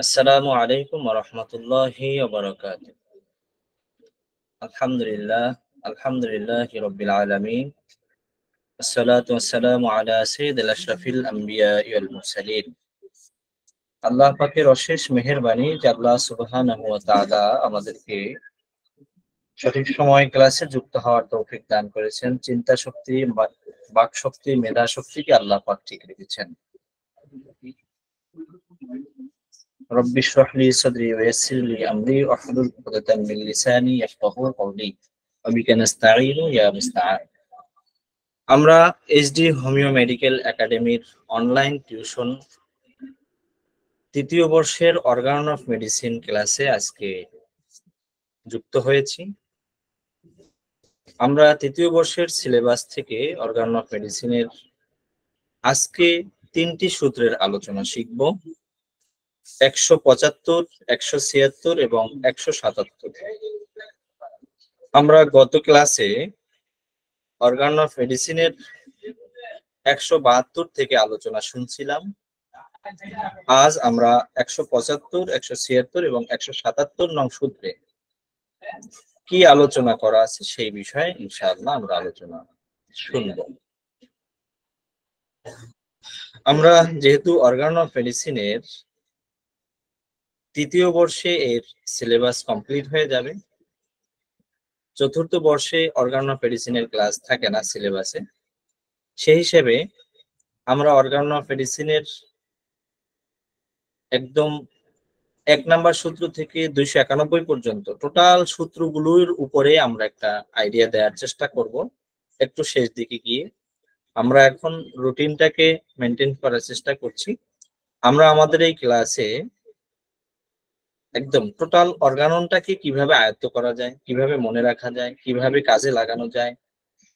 আসসালামু আলাইকুম ওয়া রাহমাতুল্লাহি ওয়া বারাকাতুহু। আলহামদুলিল্লাহ, আলহামদুলিল্লাহি রাব্বিল আলামিন। আসসালাতু ওয়াসসালামু আলা সাইয়্যিদিল আশরাফিল আমবিয়াই ওয়াল মুরসালিন। আল্লাহ পাকের অশেষ মেহেরবানি যে আল্লাহ সুবহানাহু ওয়া তাআলা আমাদেরকে সঠিক সময় ক্লাসে যুক্ত হওয়ার তৌফিক দান করেছেন। চিন্তা শক্তি, বাক শক্তি, মেধা শক্তিকে আল্লাহ পাক ঠিক রেখেছেন। رب اشرح لي صدري ويسر لي أمري واحلل عقدة من لساني يفقهوا قولي وبك نستعين يا مستعان। আমরা এইচডি হোমিও মেডিকেল একাডেমির অনলাইন টিউশন তৃতীয় বর্ষের অর্গান অফ মেডিসিন ক্লাসে আজকে যুক্ত হয়েছি। আমরা তৃতীয় বর্ষের সিলেবাস থেকে অর্গান অফ মেডিসিনের আজকে 3টি সূত্রের আলোচনা শিখব: 175, 176 এবং 177। আমরা গত ক্লাসে অর্গান অফ মেডিসিনের 172 থেকে আলোচনা শুনছিলাম। আজ আমরা 175, 176 এবং 177 নং সূত্রে কি আলোচনা করা আছে সেই বিষয়ে ইনশাআল্লাহ আমরা আলোচনা শুনব। আমরা যেহেতু অর্গান অফ মেডিসিনের তৃতীয় বর্ষে এর সিলেবাস কমপ্লিট হয়ে যাবে, চতুর্থ বর্ষে অর্গান অফ মেডিসিনের ক্লাস থাকে না সিলেবাসে, সেই হিসেবে আমরা অর্গান অফ মেডিসিনের একদম 1 নাম্বার সূত্র থেকে 291 পর্যন্ত টোটাল সূত্রগুলোর উপরে আমরা একটা আইডিয়া দেওয়ার চেষ্টা করব একটু শেষ দিকে গিয়ে। আমরা এখন রুটিনটাকে মেনটেন করার চেষ্টা করছি। আমরা আমাদের এই ক্লাসে একদম টোটাল অর্গাননটাকে কিভাবে আয়ত্ত করা যায়, কিভাবে মনে রাখা যায়, কিভাবে কাজে লাগানো যায়,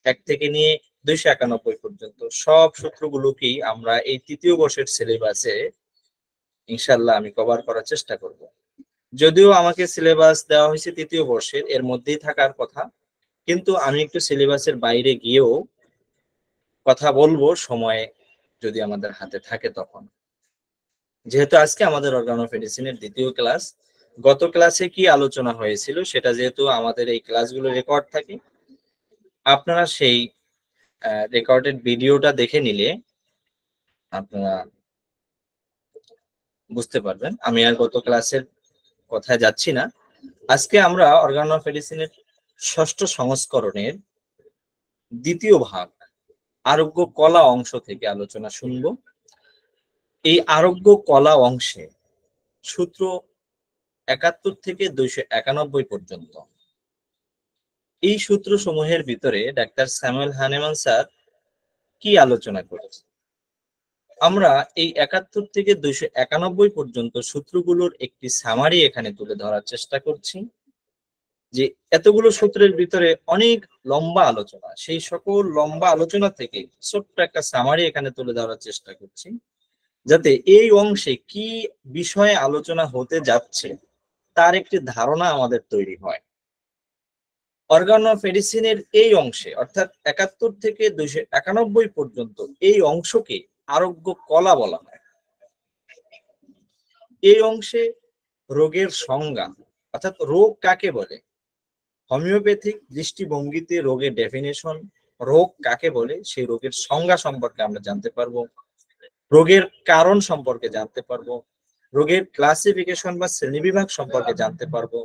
1 থেকে নিয়ে 291 পর্যন্ত সব সূত্রগুলোকেই আমরা এই তৃতীয় বর্ষের সিলেবাসে ইনশাআল্লাহ আমি কভার করার চেষ্টা করব। যদিও আমাকে সিলেবাস দেওয়া হয়েছে তৃতীয় বর্ষের, এর মধ্যেই থাকার কথা, কিন্তু আমি একটু সিলেবাসের বাইরে গিয়েও কথা বলবো সময় যদি আমাদের হাতে থাকে তখন। যেহেতু আজকে আমাদের অর্গান অফ মেডিসিনের দ্বিতীয় ক্লাস, গত ক্লাসে কি আলোচনা হয়েছিল সেটা যেহেতু আমাদের এই ক্লাসগুলো রেকর্ড থাকে, আপনারা সেই রেকর্ডেড ভিডিওটা দেখে নিলে আপনারা বুঝতে পারবেন। আমি আর গত ক্লাসের কথায় যাচ্ছি না। আজকে আমরা অর্গান অফ মেডিসিনের 6ষ্ঠ সংস্করণের দ্বিতীয় ভাগ আরোগ্য কলা অংশ থেকে আলোচনা শুনব। এই আরোগ্য কলা অংশে সূত্র 71 থেকে 291 পর্যন্ত এই সূত্র সমূহের ভিতরে ডাক্তার স্যামুয়েল হানেমান স্যার কি আলোচনা করেছে, আমরা এই 71 থেকে 291 পর্যন্ত সূত্রগুলোর একটি সামারি এখানে তুলে ধরার চেষ্টা করছি। যে এতগুলো সূত্রের ভিতরে অনেক লম্বা আলোচনা, সেই সকল লম্বা আলোচনা থেকে ছোট্ট একটা সামারি এখানে তুলে ধরার চেষ্টা করছি, যাতে এই অংশে কি বিষয়ে আলোচনা হতে যাচ্ছে তার একটি ধারণা আমাদের তৈরি হয়। অর্গান অফ মেডিসিনের এই অংশে অর্থাৎ 71 থেকে 291 পর্যন্ত এই অংশকে আরোগ্য কলা বলা হয়। এই অংশে রোগের সংজ্ঞা অর্থাৎ রোগ কাকে বলে, হোমিওপ্যাথিক দৃষ্টিভঙ্গিতে রোগের ডেফিনেশন, রোগ কাকে বলে সেই রোগের সংজ্ঞা সম্পর্কে আমরা জানতে পারবো, রোগের কারণ সম্পর্কে জানতে পারবো, রোগের ক্লাসিফিকেশন বা শ্রেণীবিভাগ সম্পর্কে জানতে পারবো,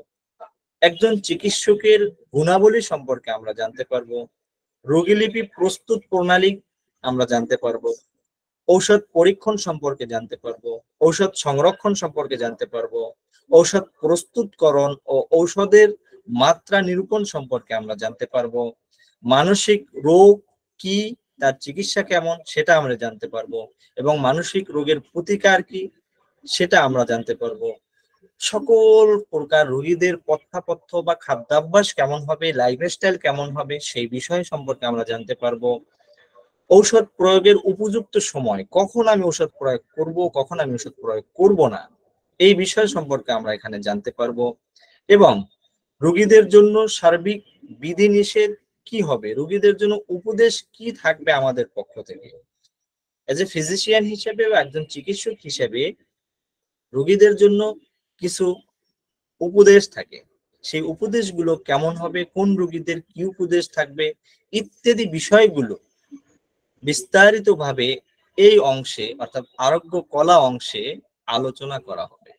একজন চিকিৎসকের গুণাবলী সম্পর্কে আমরা জানতে পারবো, রোগীলিপি প্রস্তুত প্রণালী আমরা জানতে পারবো, ঔষধ পরীক্ষণ সম্পর্কে জানতে পারবো, ঔষধ সংরক্ষণ সম্পর্কে জানতে পারবো, ঔষধ প্রস্তুতকরণ ও ঔষধের মাত্রা নিরূপণ সম্পর্কে আমরা জানতে পারবো, মানসিক রোগ কি, তার চিকিৎসা কেমন সেটা আমরা জানতে পারবো, এবং মানসিক রোগের প্রতিকার কি সেটা আমরা জানতে পারবো। সকল প্রকার রোগীদের পথ্যাপথ্য বা খাদ্যাভ্যাস কেমন হবে, লাইফস্টাইল কেমন হবে সেই বিষয় সম্পর্কে আমরা জানতে পারবো। ঔষধ প্রয়োগের উপযুক্ত সময়, কখন আমি ঔষধ প্রয়োগ করব, কখন আমি ঔষধ প্রয়োগ করব না, এই বিষয় সম্পর্কে আমরা এখানে জানতে পারবো। এবং রোগীদের জন্য সার্বিক বিধিনিষেধ কি হবে, রোগীদের জন্য উপদেশ কি থাকবে আমাদের পক্ষ থেকে, এজ এ ফিজিশিয়ান হিসেবে বা একজন চিকিৎসক হিসেবে রোগীদের জন্য কিছু উপদেশ থাকে, সেই উপদেশগুলো কেমন হবে, কোন রোগীদের কি উপদেশ থাকবে ইত্যাদি বিষয়গুলো বিস্তারিতভাবে এই অংশে অর্থাৎ আরোগ্য কলা অংশে আলোচনা করা হবে।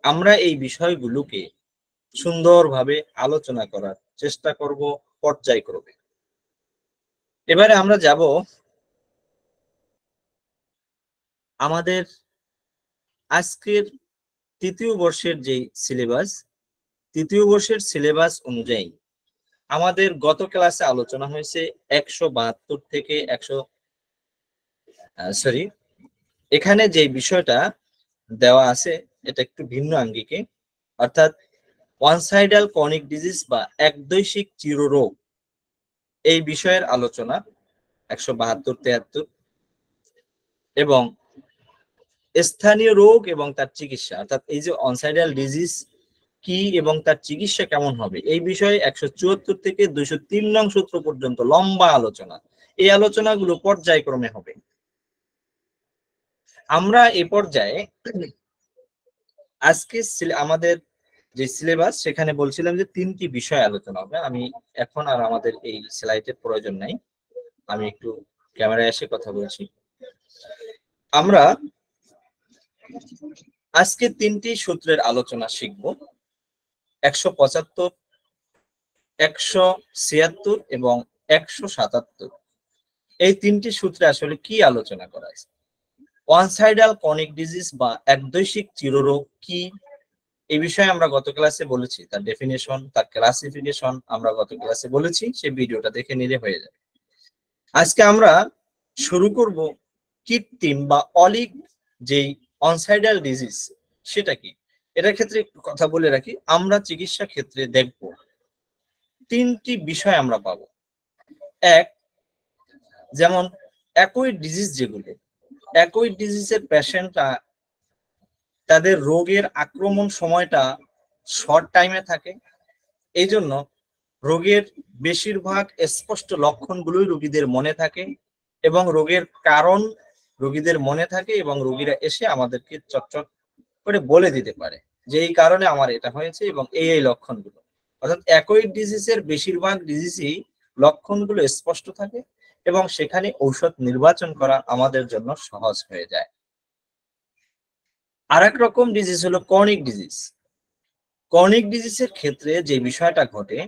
আমরা এই বিষয়গুলোকে সুন্দরভাবে আলোচনা করার চেষ্টা করব পর্যায়ক্রমে। এবারে আমরা যাব আমাদের আজকের তৃতীয় বর্ষের যে সিলেবাস, তৃতীয় বর্ষের সিলেবাস অনুযায়ী আমাদের গত ক্লাসে আলোচনা হয়েছে 172 থেকে 100 এখানে যে বিষয়টা দেওয়া আছে এটা একটু ভিন্ন আঙ্গিকে, অর্থাৎ ওয়ান সাইডাল ক্রনিক ডিজিজ বা একদৈশিক চিররোগ এই বিষয়ের আলোচনা 172-73 এবং স্থানীয় রোগ এবং তার চিকিৎসা, অর্থাৎ এই যে অনসাইডাল ডিজিজ কি এবং তার চিকিৎসা কেমন হবে এই বিষয়ে 174 থেকে 203 নং সূত্র পর্যন্ত লম্বা আলোচনা। এই আলোচনাগুলো পর্যায়ক্রমে হবে। আমরা এই পর্যায়ে আজকে আমাদের যে সিলেবাস সেখানে বলছিলাম যে 3টি বিষয় আলোচনা হবে। আমি এখন আর আমাদের এই স্লাইডের প্রয়োজন নাই, আমি একটু ক্যামেরায় এসে কথা বলছি। আমরা আজকে 3টি সূত্রের আলোচনা শিখব, 175, 176 এবং 177। এই 3টি সূত্রে আসলে কি আলোচনা করা আছে? ওয়ান সাইডাল ক্রনিক ডিজিজ বা একদৈশিক চিররোগ কি এই বিষয়ে আমরা গত ক্লাসে বলেছি, তার ডেফিনেশন, তার ক্লাসিফিকেশন আমরা গত ক্লাসে বলেছি, সেই ভিডিওটা দেখে নিলে হয়ে যাবে। আজকে আমরা শুরু করব কৃত্রিম বা অলিক যেই অনসাইডাল ডিজিজ সেটা কি। এটার ক্ষেত্রে একটু কথা বলে রাখি, আমরা চিকিৎসা ক্ষেত্রে দেখব 3টি বিষয় আমরা পাবো। এক, যেমন একই ডিজিজ, যেগুলো একই ডিজিজের পেশেন্টরা তাদের রোগের আক্রমণ সময়টা শর্ট টাইমে থাকে, এই জন্য রোগের বেশিরভাগ স্পষ্ট লক্ষণগুলোই রোগীদের মনে থাকে এবং রোগের কারণ রোগীদের মনে থাকে এবং রোগীরা এসে আমাদেরকে চটচট করে বলে দিতে পারে যে এই কারণে আমার এটা হয়েছে এবং এই লক্ষণগুলো। অর্থাৎ একই ডিজিজের বেশিরভাগ ডিজিজই লক্ষণগুলো স্পষ্ট থাকে এবং সেখানে ঔষধ নির্বাচন করা আমাদের জন্য সহজ হয়ে যায়। আর এক রকম ডিজিজ হলো ক্রনিক ডিজিজ। ক্রনিক ডিজিজের ক্ষেত্রে যে বিষয়টা ঘটে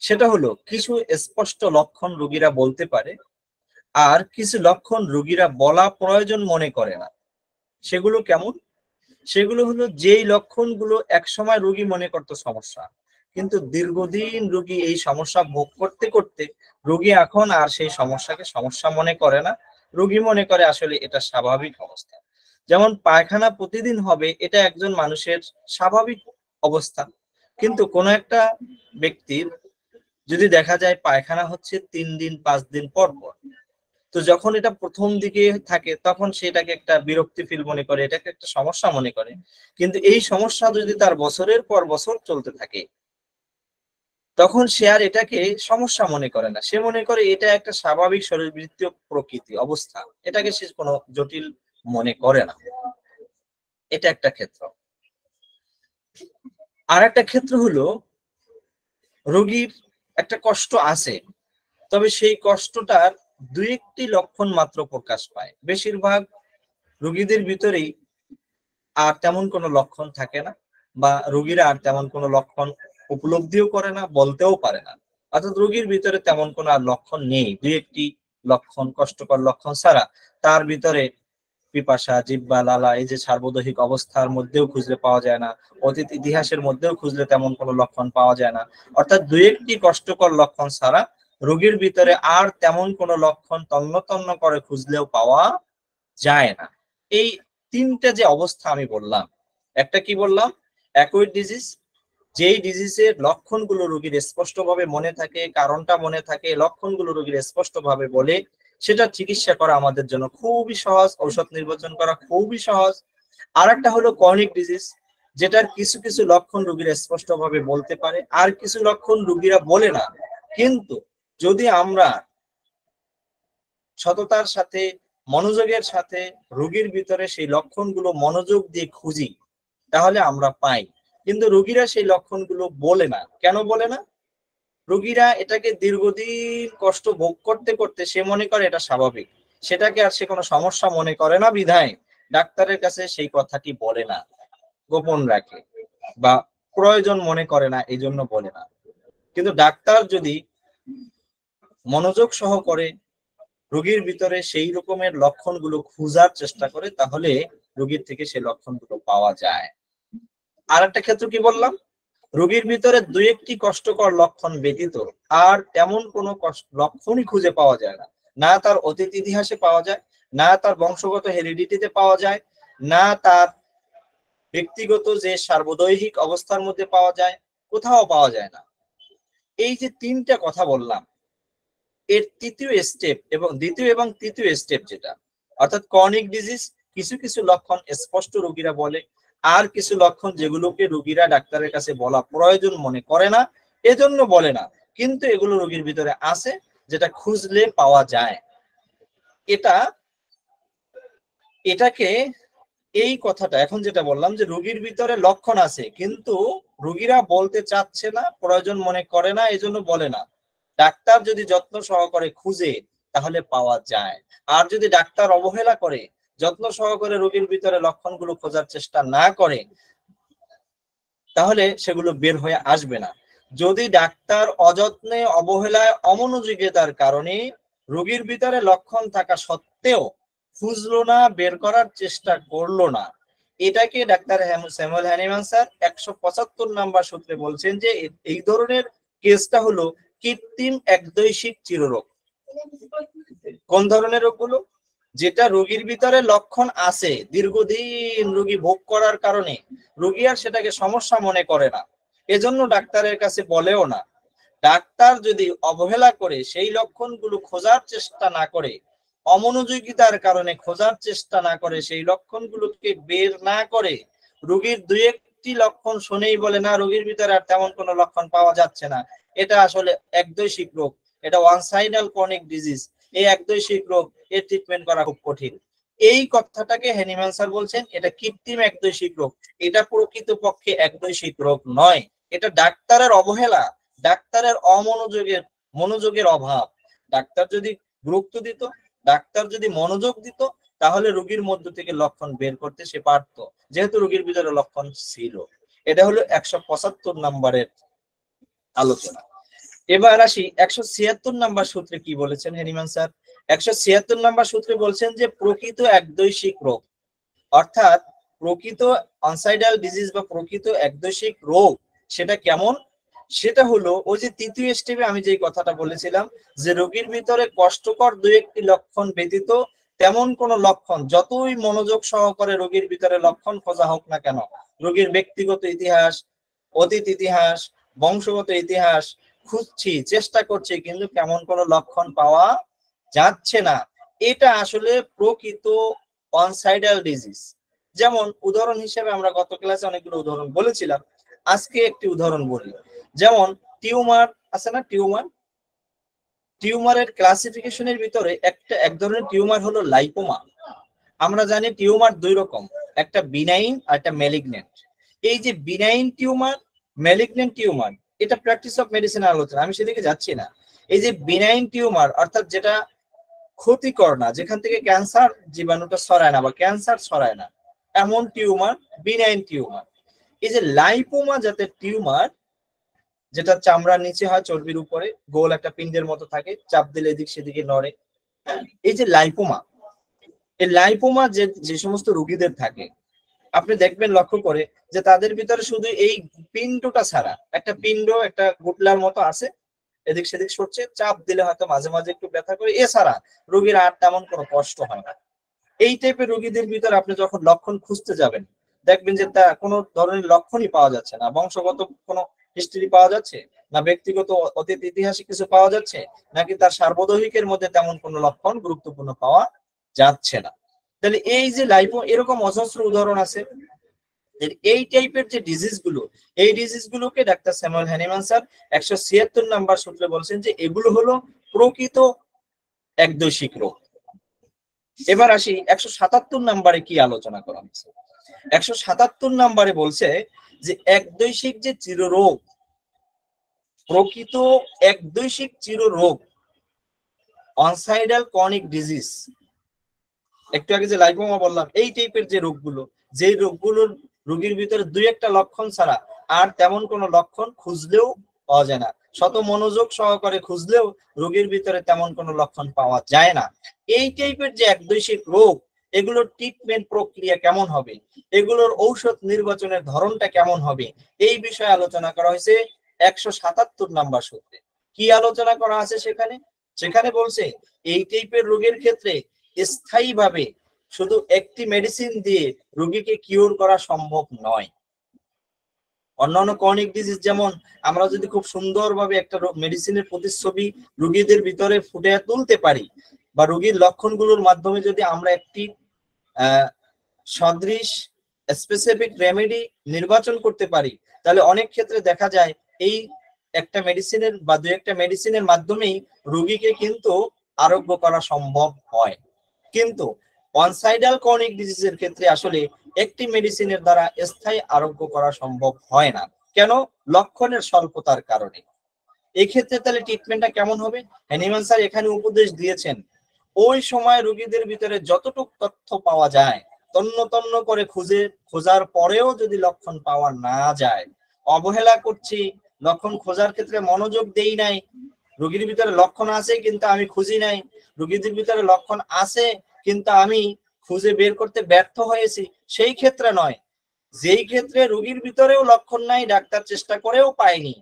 সেটা হলো কিছু স্পষ্ট লক্ষণ রোগীরা বলতে পারে আর কিছু লক্ষণ রোগীরা বলা প্রয়োজন মনে করে না। সেগুলো কেমন? সেগুলো হলো যেই লক্ষণগুলো একসময় রোগী মনে করতো সমস্যা, কিন্তু দীর্ঘদিন রোগী এই সমস্যা ভোগ করতে করতে রোগী এখন আর সেই সমস্যাকে সমস্যা মনে করে না, রোগী মনে করে আসলে এটা স্বাভাবিক অবস্থা। যেমন পায়খানা প্রতিদিন হবে, এটা একজন মানুষের স্বাভাবিক অবস্থা, কিন্তু কোনো একটা ব্যক্তির যদি দেখা যায় পায়খানা হচ্ছে 3 দিন 5 দিন পর পর, তো যখন এটা প্রথম দিকে থাকে তখন সেটাকে একটা বিরক্তি ফিল মনে করে, এটাকে একটা সমস্যা মনে করে। কিন্তু এই সমস্যা যদি তার বছরের পর বছর চলতে থাকে তখন সে আর এটাকে সমস্যা মনে করে না, সে মনে করে এটা একটা স্বাভাবিক শরীরবৃত্তীয় প্রকৃতি অবস্থা, এটাকে সে কোনো জটিল মনে করে না। এটা একটা ক্ষেত্র। আর একটা ক্ষেত্র হলো রোগীর একটা কষ্ট আছে, তবে সেই কষ্টটার 2-1টি লক্ষণ মাত্র প্রকাশ পায়। বেশিরভাগ রোগীদের ভিতরেই আর তেমন কোনো লক্ষণ থাকে না বা রোগীরা আর তেমন কোনো লক্ষণ উপলব্ধিও করে না, বলতেও পারে না। অর্থাৎ রোগীর ভিতরে তেমন কোনো আর লক্ষণ নেই, 2-1টি লক্ষণ, কষ্টকর লক্ষণ ছাড়া তার ভিতরে পিপাসা, জিহ্বা, লালা এই যে সার্বদৈহিক অবস্থার মধ্যেও খুঁজলে পাওয়া যায় না, অতীত ইতিহাসের মধ্যেও খুঁজলে তেমন কোনো লক্ষণ পাওয়া যায় না। অর্থাৎ 2-1টি কষ্টকর লক্ষণ ছাড়া রোগীর ভিতরে আর তেমন কোনো লক্ষণ তন্ন তন্ন করে খুঁজলেও পাওয়া যায় না। এই 3টা যে অবস্থা আমি বললাম, একটা কি বললাম? একই ডিজিজ, যেই ডিজিজের লক্ষণগুলো রোগীর স্পষ্টভাবে মনে থাকে, কারণটা মনে থাকে, লক্ষণগুলো রোগীর স্পষ্টভাবে বলে, সেটা চিকিৎসা করা আমাদের জন্য খুবই সহজ, ঔষধ নির্বাচন করা খুবই সহজ। আর একটা হলো ক্রনিক ডিজিজ, যেটার কিছু কিছু লক্ষণ রোগীরা স্পষ্টভাবে বলতে পারে আর কিছু লক্ষণ রোগীরা বলে না, কিন্তু যদি আমরা সততার সাথে মনোযোগের সাথে রোগীর ভিতরে সেই লক্ষণগুলো মনোযোগ দিয়ে খুঁজি তাহলে আমরা পাই। কিন্তু রোগীরা সেই লক্ষণগুলো বলে না। কেন বলে না? রোগীরা এটাকে দীর্ঘদিন কষ্ট ভোগ করতে করতে সে মনে করে এটা স্বাভাবিক, সেটাকে আর সে কোনো সমস্যা মনে করে না, বিধায় ডাক্তারের কাছে সেই কথাটি বলে না, গোপন রাখে বা প্রয়োজন মনে করে না, এই জন্য বলে না। কিন্তু ডাক্তার যদি মনোযোগ সহকারে রোগীর ভিতরে সেই রকমের লক্ষণগুলো খোঁজার চেষ্টা করে, তাহলে রোগীর থেকে সেই লক্ষণগুলো পাওয়া যায়। আর একটা ক্ষেত্র কি বললাম, রোগীর ভিতরে দুই একটি কষ্টকর লক্ষণ ব্যতীত আর তেমন কোনো লক্ষণই খুঁজে পাওয়া যায় না। না তার অতীত ইতিহাসে পাওয়া যায়, না তার বংশগত হেরিডিটিতে পাওয়া যায়, না তার ব্যক্তিগত যে সার্বদৈহিক অবস্থার মধ্যে পাওয়া যায়, কোথাও পাওয়া যায় না। এই যে তিনটা কথা বললাম, এর তৃতীয় স্টেপ এবং দ্বিতীয় এবং তৃতীয় স্টেপ যেটা, অর্থাৎ ক্রনিক ডিজিজ, কিছু কিছু লক্ষণ স্পষ্ট রোগীরা বলে, আর কিছু লক্ষণ যেগুলোকে রোগীরা ডাক্তারের কাছে বলা প্রয়োজন মনে করে না, এজন্য বলে না, কিন্তু এগুলো রোগীর ভিতরে আছে, যেটা খুঁজলে পাওয়া যায়। এটাকে এই কথাটা এখন যেটা বললাম যে রোগীর ভিতরে লক্ষণ আছে কিন্তু রোগীরা বলতে চাচ্ছে না, প্রয়োজন মনে করে না, এজন্য বলে না। ডাক্তার যদি যত্ন সহকারে খুঁজে তাহলে পাওয়া যায়। আর যদি ডাক্তার অবহেলা করে, যত্ন সহকারে রোগীর ভিতরে লক্ষণগুলো খোঁজার চেষ্টা না করে, তাহলে সেগুলো বের হয়ে আসবে না। যদি ডাক্তার অযত্নে, অবহেলায়, অমনোযোগিতার কারণে রোগীর ভিতরে লক্ষণ থাকা সত্ত্বেও খুঁজলো না, বের করার চেষ্টা করলো না, এটাকে doctor Samuel Hahnemann sir 175 number সূত্রে বলছেন যে এই ধরনের কেসটা হলো কৃত্রিম একদৈশিক চিররোগ। কোন ধরনের রোগগুলো? যেটা রোগীর ভিতরে লক্ষণ আছে, দীর্ঘদিন রোগী ভোগ করার কারণে রোগী আর সেটাকে সমস্যা মনে করে না, এজন্য ডাক্তারের কাছে বলেও না। ডাক্তার যদি অবহেলা করে, সেই লক্ষণগুলো খোঁজার চেষ্টা না করে, অমনোযোগিতার কারণে খোঁজার চেষ্টা না করে, সেই লক্ষণগুলোকে বের না করে, রোগীর দুই একটি লক্ষণ শুনেই বলে না রোগীর ভিতরে আর তেমন কোনো লক্ষণ পাওয়া যাচ্ছে না, এটা আসলে একদৈশিক রোগ, এটা ওয়ান সাইডাল ক্রনিক ডিজিজ, এই একদৈশিক রোগ, এর ট্রিটমেন্ট করা খুব কঠিন, এই কথাটাকে হ্যানিম্যান স্যার বলছেন এটা কৃত্রিম একদৈশিক রোগ। এটা প্রকৃতপক্ষে একদৈশিক রোগ নয়, এটা ডাক্তারের অবহেলা, ডাক্তারের মনোযোগের অভাব। ডাক্তার যদি গুরুত্ব দিত, ডাক্তার যদি মনোযোগ দিত, তাহলে রোগীর মধ্য থেকে লক্ষণ বের করতে সে পারত, যেহেতু রোগীর ভিতরে লক্ষণ ছিল। এটা হলো 175 নম্বরের আলোচনা। এবার আসি 176 নাম্বার সূত্রে কি বলেছেন হ্যানিম্যান স্যার। 176 নাম্বার সূত্রে বলছেন যে প্রকৃত একদৈশিক রোগ, অর্থাৎ প্রকৃত অনসাইডাল ডিজিজ বা প্রকৃত একদৈশিক রোগ সেটা কেমন? সেটা হলো ওই যে তৃতীয় স্টেপে আমি যে কথাটা বলেছিলাম যে রোগীর ভিতরে কষ্টকর দুই একটি লক্ষণ ব্যতীত তেমন কোন লক্ষণ, যতই মনোযোগ সহকারে রোগীর ভিতরে লক্ষণ খোঁজা হোক না কেন, রোগীর ব্যক্তিগত ইতিহাস, অতীত ইতিহাস, বংশগত ইতিহাস খুঁজছি, চেষ্টা করছি, কিন্তু কেমন কোন লক্ষণ পাওয়া যাচ্ছে না, এটা আসলে প্রকৃত অনসাইডাল ডিজিজ। যেমন উদাহরণ হিসেবে আমরা গত ক্লাসে অনেকগুলো উদাহরণ বলেছিলাম, আজকে একটি উদাহরণ বলি। যেমন টিউমার আছে না, টিউমারের ক্লাসিফিকেশনের ভিতরে এক ধরনের টিউমার হলো লাইপোমা। আমরা জানি টিউমার দুই রকম, একটা বিনাইন আর একটা ম্যালিগন্যান্ট। এই যে বিনাইন টিউমার, ম্যালিগন্যান্ট টিউমার, এটা প্র্যাকটিস অফ মেডিসিনের আলোচনা, আমি সেদিকে যাচ্ছি না। এই যে বিনাইন টিউমার অর্থাৎ যেটা ক্ষতিকর না, যেখান থেকে ক্যান্সার জীবাণুটা ছড়ায় না বা ক্যান্সার ছড়ায় না, এমন টিউমার বিনাইন টিউমার। এই যে লাইপোমা জাতের টিউমার, যেটা চামড়ার নিচে হয়, চর্বির উপরে গোল একটা পিণ্ডের মতো থাকে, চাপ দিলে এদিক সেদিকে নড়ে, এই যে লাইপোমা, এই লাইপোমা যে সমস্ত রোগীদের থাকে, আপনি দেখবেন লক্ষ্য করে যে তাদের ভিতরে শুধু এই পিণ্ডটা ছাড়া, একটা পিণ্ড একটা গুটলার মতো আছে, এদিক সেদিক সরছে, চাপ দিলে হয়তো মাঝে মাঝে একটু ব্যথা করে, এছাড়া রোগীর আর তেমন কোনো কষ্ট হয় না। এই টাইপের রোগীদের ভিতরে আপনি যখন লক্ষণ খুঁজতে যাবেন, দেখবেন যে তা কোনো ধরনের লক্ষণই পাওয়া যাচ্ছে না, বংশগত কোনো হিস্ট্রি পাওয়া যাচ্ছে না, ব্যক্তিগত অতীত ইতিহাসে কিছু পাওয়া যাচ্ছে নাকি তার সার্বদৈহিকের মধ্যে তেমন কোনো লক্ষণ গুরুত্বপূর্ণ পাওয়া যাচ্ছে না। তাহলে এই যে লাইপো, এরকম অজস্র উদাহরণ আছে। এই টাইপের যে ডিজিজ গুলো, এই ডিজিজ গুলোকে doctor Samuel Hahnemann sir 176 number সূত্রে বলছেন যে এগুলো হলো প্রকৃত একদৈশিক রোগ। এবার আসি 177 নাম্বারে কি আলোচনা করা হয়েছে। 177 নম্বরে বলছে যে একদৈশিক যে চিররোগ, প্রকৃত একদৈশিক চিররোগ, অনসাইডাল ক্রনিক ডিজিজ, একটু আগে যে লাইপোমা বললাম, এই টাইপের যে রোগগুলো, যে রোগগুলোর রোগীর ভিতরে দুই একটা লক্ষণ ছাড়া আর তেমন কোনো লক্ষণ খুঁজলেও পাওয়া যায় না, শত মনোযোগ সহকারে খুঁজলেও রোগীর ভিতরে তেমন কোনো লক্ষণ পাওয়া যায় না, এই টাইপের যে একদৈশিক রোগ, এগুলোর ট্রিটমেন্ট প্রক্রিয়া কেমন হবে, এগুলোর ঔষধ নির্বাচনের ধরনটা কেমন হবে, এই বিষয়ে আলোচনা করা হয়েছে 177 নম্বর সূত্রে। কি আলোচনা করা আছে সেখানে? সেখানে বলছে এই টাইপের রোগের ক্ষেত্রে স্থায়ীভাবে শুধু একটি মেডিসিন দিয়ে রোগীকে কিওর করা সম্ভব নয়। অন্যান্য ক্রনিক ডিজিজ যেমন আমরা যদি খুব সুন্দরভাবে একটা মেডিসিনের প্রতিচ্ছবি রোগীদের ভিতরে ফুটে তুলতে পারি, বা রোগীর লক্ষণগুলোর মাধ্যমে যদি আমরা একটি সদৃশ স্পেসিফিক রেমেডি নির্বাচন করতে পারি, তাহলে অনেক ক্ষেত্রে দেখা যায় এই একটা মেডিসিনের বা দু একটা মেডিসিনের মাধ্যমেই রোগীকে কিন্তু আরোগ্য করা সম্ভব হয়। কিন্তু অনসাইডাল ক্রনিক ডিজিজের ক্ষেত্রে আসলে একটি মেডিসিনের দ্বারা স্থায়ী আরোগ্য করা সম্ভব হয় না। কেন? লক্ষণের স্বল্পতার কারণে। এই ক্ষেত্রে তাহলে ট্রিটমেন্টটা কেমন হবে? হ্যানিম্যান স্যার এখানে উপদেশ দিয়েছেন, ওই সময় রোগীদের ভিতরে যতটুকু তথ্য পাওয়া যায় তন্ন তন্ন করে খোঁজার পরেও যদি লক্ষণ পাওয়া না যায়, অবহেলা করছি, লক্ষণ খোঁজার ক্ষেত্রে মনোযোগ দেই নাই, রোগীর ভিতরে লক্ষণ আছে কিন্তু আমি খুঁজি নাই, রোগীদের ভিতরে লক্ষণ আছে কিন্তু আমি খুঁজে বের করতে ব্যর্থ হয়েছি, সেই ক্ষেত্রে নয়, যেই ক্ষেত্রে রোগীর ভিতরেও লক্ষণ নাই, ডাক্তার চেষ্টা করেও পায়নি,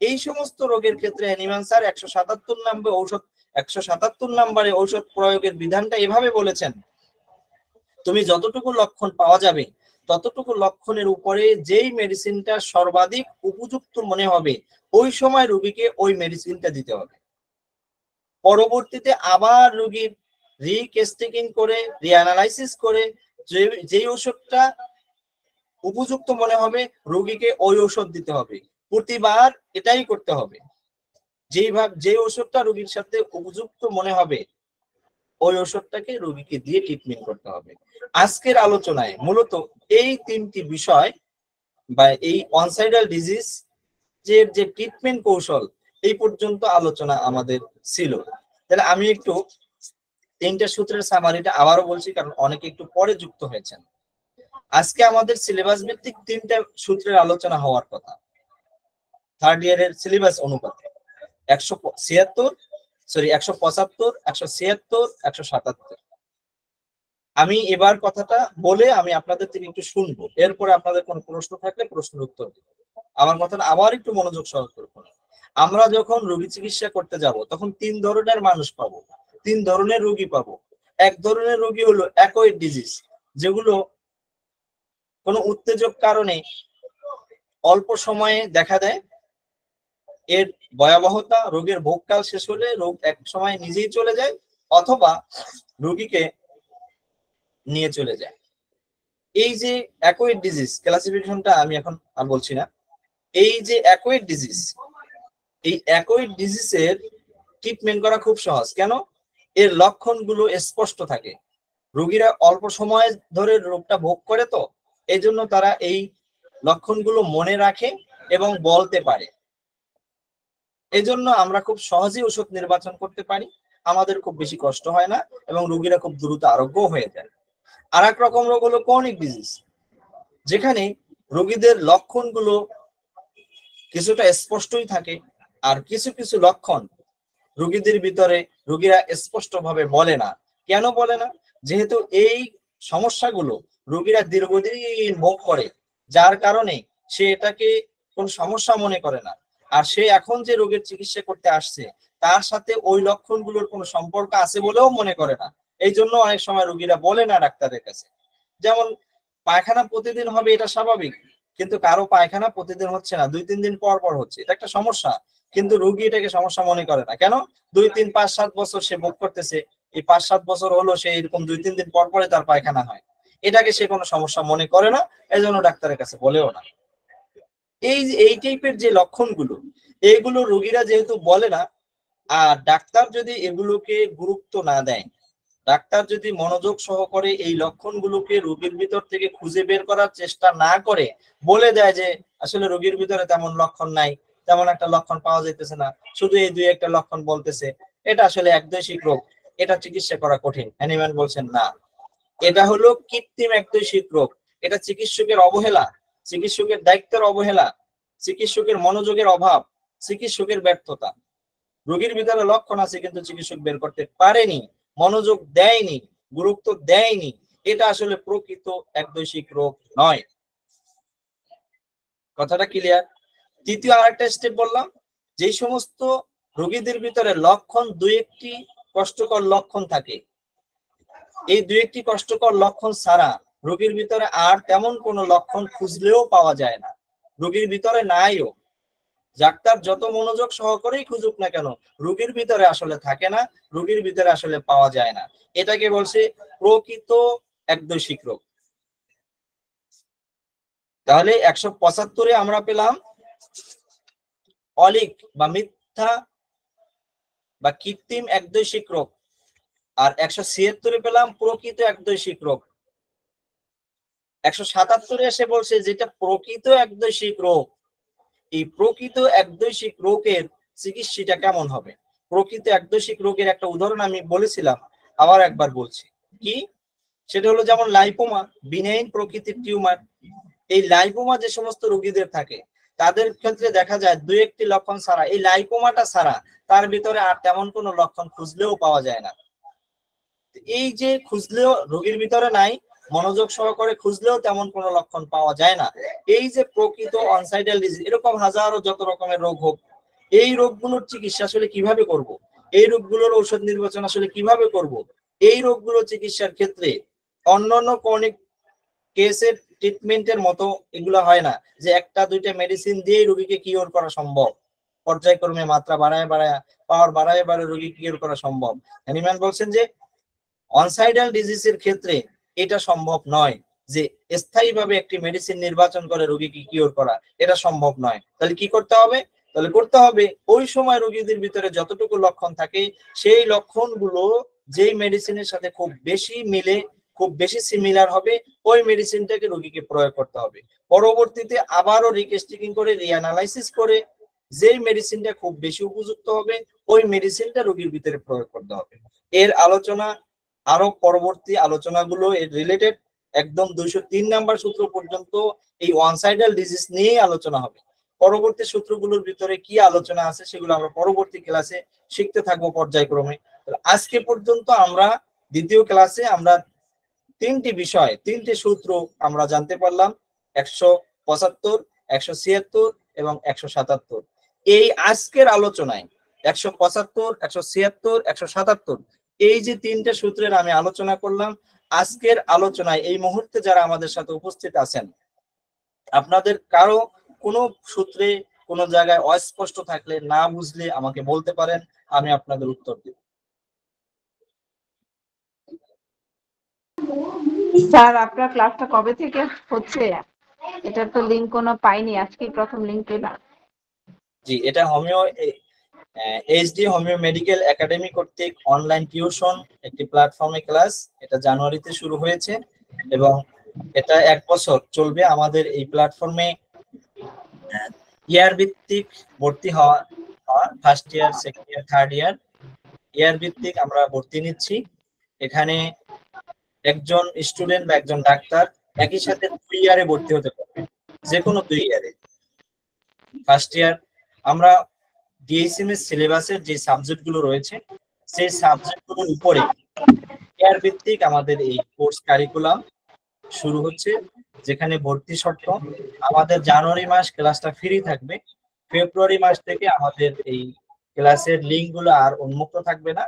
এই সমস্ত রোগের ক্ষেত্রে হ্যানিম্যান স্যার 177 নম্বরে ঔষধ প্রয়োগের বিধানটা এভাবে বলেছেন, তুমি যতটুকু লক্ষণ পাওয়া যাবে ততটুকু লক্ষণের উপরে যেই মেডিসিনটা সর্বাধিক উপযুক্ত মনে হবে ওই সময় রোগীকে ওই মেডিসিনটা দিতে হবে। পরবর্তীতে আবার রোগীর রিকেস্টিকিং করে, রিঅ্যানালাইসিস করে যেই ওষুধটা উপযুক্ত মনে হবে রোগীকে ওই ওষুধ দিতে হবে। প্রতিবার এটাই করতে হবে, যে ওষুধটা রোগীর সাথে উপযুক্ত মনে হবে ওই ওষুধটাকে রোগীকে দিয়ে ট্রিটমেন্ট করতে হবে। আজকের আলোচনায় মূলত এই তিনটি বিষয় বা এই অনসাইডাল ডিজিজ যে ট্রিটমেন্ট কৌশল এই পর্যন্ত আলোচনা আমাদের ছিল। তাহলে আমি একটু তিনটা সূত্রের সামারিটা আবারও বলছি, কারণ অনেকে একটু পরে যুক্ত হয়েছেন। আজকে আমাদের সিলেবাস ভিত্তিক তিনটা সূত্রের আলোচনা হওয়ার কথা থার্ড ইয়ারের সিলেবাস অনুপাতে, 175, 176, 177। আমি এবার কথাটা বলে আমি আপনাদের থেকে একটু শুনবো, এরপরে আপনাদের কোনো প্রশ্ন থাকলে প্রশ্নের উত্তর দিব। আমার কথাটা আবার একটু মনোযোগ সহকারে শুনুন। আমরা যখন রোগী চিকিৎসা করতে যাব তখন তিন ধরনের মানুষ পাবো, তিন ধরনের রোগী পাবো। এক ধরনের রোগী হলো অ্যাকোয়েড ডিজিজ, যেগুলো কোনো উত্তেজক কারণে অল্প সময়ে দেখা দেয়, এর ভয়াবহতা রোগের ভোগকাল শেষ হলে রোগ এক সময় নিজেই চলে যায় অথবা রোগীকে নিয়ে চলে যায়। এই যে অ্যাকোয়েড ডিজিজ ক্লাসিফিকেশনটা আমি এখন আর বলছি না। এই যে অ্যাকোয়েড ডিজিজ, এই অ্যাকোয়েড ডিজিজের ট্রিটমেন্ট করা খুব সহজ। কেন? এর লক্ষণগুলো স্পষ্ট থাকে, রোগীরা অল্প সময় ধরে রোগটা ভোগ করে, তো এই জন্য তারা এই লক্ষণগুলো মনে রাখে এবং বলতে পারে। এই জন্য আমরা খুব সহজেই ওষুধ নির্বাচন করতে পারি, আমাদের খুব বেশি কষ্ট হয় না এবং রোগীরা খুব দ্রুত আরোগ্য হয়ে যায়। আর এক রকম রোগ হলো ক্রনিক ডিজিজ, যেখানে রোগীদের লক্ষণগুলো কিছুটা স্পষ্টই থাকে আর কিছু কিছু লক্ষণ রোগীদের ভিতরে রোগীরা স্পষ্টভাবে বলে না। কেন বলে না? যেহেতু এই সমস্যাগুলো রোগীরা দীর্ঘদিন ভোগ করে, যার কারণে সে এটাকে কোন সমস্যা মনে করে না। আর সে এখন যে রোগের চিকিৎসা করতে আসছে তার সাথে ওই লক্ষণগুলোর কোনো সম্পর্ক আছে বলেও মনে করে না। এই জন্য অনেক সময় রোগীরা বলে না ডাক্তারের কাছে। যেমন পায়খানা প্রতিদিন হবে এটা স্বাভাবিক, কিন্তু কারো পায়খানা প্রতিদিন হচ্ছে না, 2-3 দিন পর পর হচ্ছে, এটা একটা সমস্যা, কিন্তু রোগী এটাকে সমস্যা মনে করে না। কেন? 2-3-5-7 বছর সে ভোগ করতেছে, এই 5-7 বছর হলো সে এরকম 2-3 দিন পর পরে তার পায়খানা হয়, এটাকে সে কোনো সমস্যা মনে করে না, এই জন্য ডাক্তারের কাছে বলেও না। এই টাইপের যে লক্ষণগুলো, এইগুলো রোগীরা যেহেতু বলে না, আর ডাক্তার যদি এগুলোকে গুরুত্ব না দেয় ডাক্তার যদি মনোযোগ সহকারে এই লক্ষণগুলোকে রোগীর ভিতর থেকে খুঁজে বের করার চেষ্টা না করে বলে দেয় যে আসলে রোগীর ভিতরে তেমন লক্ষণ নাই, তেমন একটা লক্ষণ পাওয়া যাইতেছে না, শুধু এই দুই একটা লক্ষণ বলতেছে, এটা আসলে একদৈশিক রোগ, এটা চিকিৎসা করা কঠিন, হ্যানিম্যান বলছেন না, এটা হলো কৃত্রিম একদৈশিক রোগ। এটা চিকিৎসকের অবহেলা, চিকিৎসকের দায়িত্বের অবহেলা, চিকিৎসকের মনোযোগের অভাব, চিকিৎসকের ব্যর্থতা। রোগীর ভিতরে লক্ষণ আছে কিন্তু চিকিৎসক বের করতে পারেনি, মনোযোগ দেয়নি, গুরুত্ব দেয়নি, এটা আসলে প্রকৃত একদৈশিক রোগ নয়। কথাটা ক্লিয়ার? তৃতীয় আরেকটা স্টেপ বললাম, যে সমস্ত রোগীদের ভিতরে লক্ষণ দুই একটি কষ্টকর লক্ষণ থাকে, এই দুই একটি কষ্টকর লক্ষণ ছাড়া রোগীর ভিতরে আর তেমন কোনো লক্ষণ খুঁজলেও পাওয়া যায় না, রোগীর ভিতরে নাইও, ডাক্তার যত মনোযোগ সহকারেই খুঁজুক না কেন রোগীর ভিতরে আসলে থাকে না, রোগীর ভিতরে আসলে পাওয়া যায় না, এটাকে বলছে প্রকৃত একদৈশিক রোগ। তাহলে 175-এ আমরা পেলাম অলিক বা মিথ্যা বা কৃত্রিম একদৈশিক রোগ, আর 176-এ পেলাম প্রকৃত একদৈশিক রোগ। 177-এ এসে বলছে যেটা প্রকৃত একদৈশিক রোগ, এই প্রকৃত একদৈশিক রোগের চিকিৎসাটা কেমন হবে। প্রকৃত একদৈশিক রোগের একটা উদাহরণ আমি বলেছিলাম, আবার একবার বলছি, কি সেটা হলো যেমন লাইপোমা, বিনাইন প্রকৃতির টিউমার। এই লাইপোমা যে সমস্ত রোগীদের থাকে তাদের ক্ষেত্রে দেখা যায় দুই একটি লক্ষণ ছাড়া, এই লাইপোমাটা ছাড়া তার ভিতরে আর তেমন কোনো লক্ষণ খুঁজলেও পাওয়া যায় না। এই যে খুঁজলেও রোগীর ভিতরে নাই, মনোযোগ সহকারে খুঁজলেও তেমন কোনো লক্ষণ পাওয়া যায় না, এই যে প্রকৃত অনসাইডাল ডিজিজ, এরকম হাজারো যত রকমের রোগ হোক, এই রোগগুলোর চিকিৎসা আসলে কিভাবে করব, এই রোগগুলোর ঔষধ নির্বাচন আসলে কিভাবে করব, এই রোগগুলো চিকিৎসার ক্ষেত্রে অন্যান্য ক্রনিক কেসের ট্রিটমেন্টের মতো এগুলো হয় না যে একটা দুইটা মেডিসিন দিয়ে রোগীকে কিওর করা সম্ভব, পর্যায়ক্রমে মাত্রা বাড়ায় বাড়ায় পাওয়ার বাড়ায় বাড়ায় রোগী কিওর করা সম্ভব। হ্যানিম্যান বলছেন যে অনসাইডাল ডিজিজের ক্ষেত্রে এটা সম্ভব নয়, যে স্থায়ীভাবে একটি মেডিসিন নির্বাচন করে রোগীকে কিওর করা, এটা সম্ভব নয়। তাহলে কি করতে হবে? তাহলে করতে হবে ওই সময় রোগীদের ভিতরে যতটুকু লক্ষণ থাকে সেই লক্ষণগুলো যেই মেডিসিনের সাথে খুব বেশি মিলে, খুব বেশি সিমিলার হবে, ওই মেডিসিনটাকে রোগীকে প্রয়োগ করতে হবে। পরবর্তীতে আবারও রিকেস্টিকিং করে রিঅ্যানালাইসিস করে যেই মেডিসিনটা খুব বেশি উপযুক্ত হবে ওই মেডিসিনটা রোগীর ভিতরে প্রয়োগ করতে হবে। এর আলোচনা আরো পরবর্তী আলোচনাগুলো এর রিলেটেড, একদম 203 নাম্বার সূত্র পর্যন্ত এই ওয়ানসাইডাল ডিজিজ নিয়ে আলোচনা হবে। পরবর্তী সূত্রগুলোর ভিতরে কি আলোচনা আছে সেগুলো আমরা পরবর্তী ক্লাসে শিখতে থাকবো পর্যায়ক্রমে। আজকে পর্যন্ত আমরা দ্বিতীয় ক্লাসে আমরা তিনটি বিষয়, তিনটি সূত্র আমরা জানতে পারলাম, 175, 176 এবং 177। এই আজকের আলোচনায় 175, 176, 177 এই যে তিনটে সূত্রের আমি আলোচনা করলাম, আজকের আলোচনায় এই মুহূর্তে যারা আমাদের সাথে উপস্থিত আছেন, আপনাদের কারো কোনো সূত্রে কোনো জায়গায় অস্পষ্ট থাকলে, না বুঝলে আমাকে বলতে পারেন, আমি আপনাদের উত্তর দেব। স্যার আপনার ক্লাসটা কবে থেকে হচ্ছে? এটা তো লিংক কোনো পাইনি, আজকেই প্রথম লিংক পেলাম। জি, এটা homeo HD homeo medical academy কর্তৃক অনলাইন টিউশন একটি প্ল্যাটফর্মে ক্লাস, এটা জানুয়ারিতে শুরু হয়েছে এবং এটা 1 বছর চলবে। আমাদের এই প্ল্যাটফর্মে ইয়ার ভিত্তিক ভর্তি হওয়া, first year, second year, third year, year ভিত্তিক আমরা ভর্তি নিচ্ছি। এখানে একজন স্টুডেন্ট বা একজন ডাক্তার একই সাথে 2 ইয়ারে ভর্তি হতে পারবে, যে কোনো 2 ইয়ারে। ফার্স্ট ইয়ার আমরা ডিএসএমএস সিলেবাসের যে সাবজেক্টগুলো রয়েছে সেই সাবজেক্টগুলোর উপরে ইয়ার ভিত্তিক আমাদের এই কোর্স কারিকুলাম শুরু হচ্ছে, যেখানে ভর্তি শর্ত আমাদের জানুয়ারি মাস ক্লাসটা ফ্রি থাকবে, ফেব্রুয়ারি মাস থেকে আমাদের এই ক্লাসের লিঙ্কগুলো আর উন্মুক্ত থাকবে না,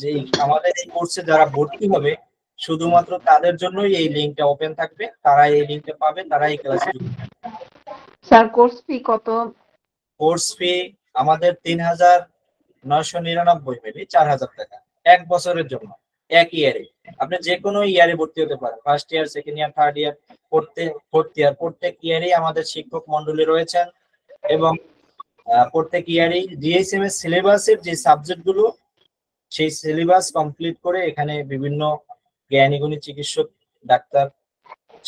যে আমাদের এই কোর্সে যারা ভর্তি হবে শুধুমাত্র তাদের জন্যই এই লিঙ্কটা ওপেন থাকবে, তারা এই লিঙ্কটা পাবে, তারা এই ক্লাসে যুক্ত হবে। স্যার কোর্স ফি কত? কোর্স ফি আমাদের 3,999 মিলি 4,000 টাকা 1 বছরের জন্য, 1 ইয়ারে। আপনি যে কোনো ইয়ারে ভর্তি হতে পারেন, first year, second year, third ইয়ার, ফোর্থ ইয়ার, প্রত্যেক ইয়ারেই আমাদের শিক্ষক মন্ডলী রয়েছেন এবং প্রত্যেক ইয়ারেই ডিএসএমএস সিলেবাসের যে সাবজেক্টগুলো সেই সিলেবাস কমপ্লিট করে এখানে বিভিন্ন জ্ঞানী গুণী চিকিৎসক, ডাক্তার,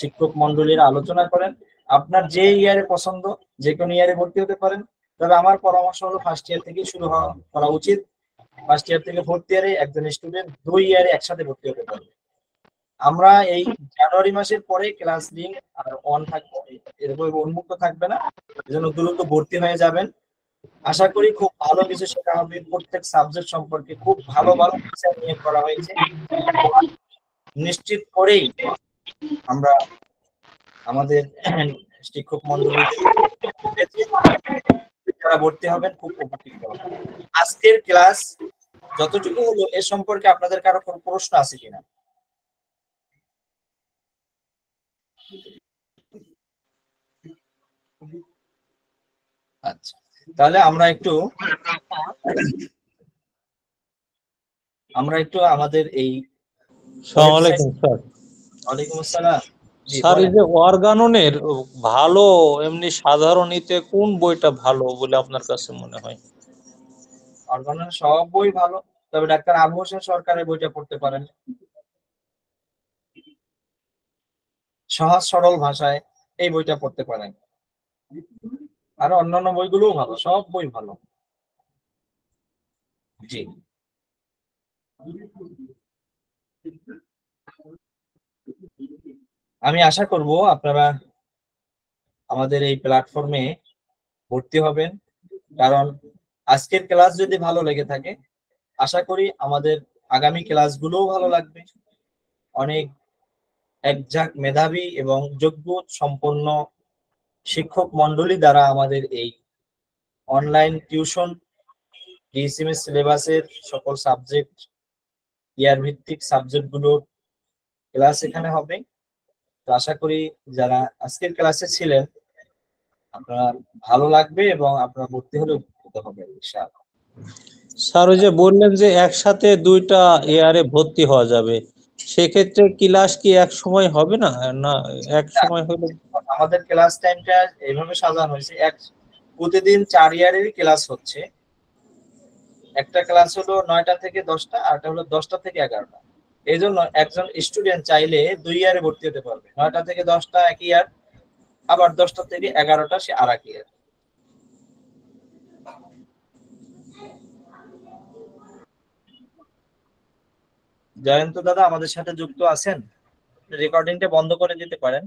শিক্ষক মন্ডলীরা আলোচনা করেন। আপনার যে ইয়ারে পছন্দ যে কোনো ইয়ারে ভর্তি হতে পারেন, তবে আমার পরামর্শ হলো ফার্স্ট ইয়ার থেকে শুরু করা উচিত। ফার্স্ট ইয়ার থেকে ফোর্থ ইয়ারে একজন স্টুডেন্ট 2 ইয়ারে একসাথে ভর্তি হতে পারবে। আমরা এই জানুয়ারি মাসের পরে ক্লাস লিঙ্ক আর অন থাকবে, এরকম উন্মুক্ত থাকবে না, এজন্য দ্রুত ভর্তি হয়ে যাবেন। আশা করি খুব ভালো কিছু শেখা হবে। প্রত্যেক সাবজেক্ট সম্পর্কে খুব ভালো ভালো টিচার নিয়োগ করা হয়েছে। নিশ্চিত করেই আমরা আমাদের শিক্ষক মন্ডলীতে যারা ভর্তি হবেন খুব উপকৃত হবেন। আজকের ক্লাস যতটুকু হলো এ সম্পর্কে আপনাদের কারো কোনো প্রশ্ন আছে কিনা? আচ্ছা, তাহলে আমরা একটু আমাদের এই আসসালামু আলাইকুম স্যার। ওয়ালাইকুম আসসালাম। জি স্যার, এই বলেন। যে অর্গাননের ভালো এমনি সাধারণ ইতে কোন বইটা ভালো বলে আপনার কাছে মনে হয়? অর্গাননের সব বই ভালো, তবে ডাক্তার আবু হোসেন সরকারের বইটা পড়তে পারেন, সহজ সরল ভাষায় এই বইটা পড়তে পারেন। আর অন্যান্য বইগুলোও ভালো, সব বই ভালো। জি, আমি আশা করব আপনারা আমাদের এই প্ল্যাটফর্মে ভর্তি হবেন, কারণ আজকের ক্লাস যদি ভালো লেগে থাকে আশা করি আমাদের আগামী ক্লাসগুলোও ভালো লাগবে। অনেক একঝাঁক মেধাবী এবং যোগ্য সম্পন্ন শিক্ষক মন্ডলী দ্বারা আমাদের এই অনলাইন টিউশন ডিএসএমএস সিলেবাসের সকল সাবজেক্ট, ইয়ার ভিত্তিক সাবজেক্ট গুলোর ক্লাস এখানে হবে। তো আশা করি যারা আজকের ক্লাসে ছিলেন আপনারা ভালো লাগবে এবং আপনারা ভর্তি হলে উপকৃত হবেন ইনশাআল্লাহ। স্যার, ওই যে বললেন যে একসাথে দুইটা ইয়ারে ভর্তি হওয়া যাবে, সেক্ষেত্রে ক্লাস কি এক সময় হবে না? না এক সময় হলে? আমাদের ক্লাস টাইমটা এইভাবে সাজানো হয়েছে, প্রতিদিন 4 ইয়ারেরই ক্লাস হচ্ছে। একটা ক্লাস হলো 9টা থেকে 10টা, আর একটা হলো 10টা থেকে 11টা। এই জন্য একজন স্টুডেন্ট চাইলে 2 ইয়ারে ভর্তি হতে পারবে। 9টা থেকে 10টা এক ইয়ার, আবার 10টা থেকে 11টা সে আর এক ইয়ার। জয়ন্ত দাদা আমাদের সাথে যুক্ত আছেন, রেকর্ডিংটা বন্ধ করে দিতে পারেন।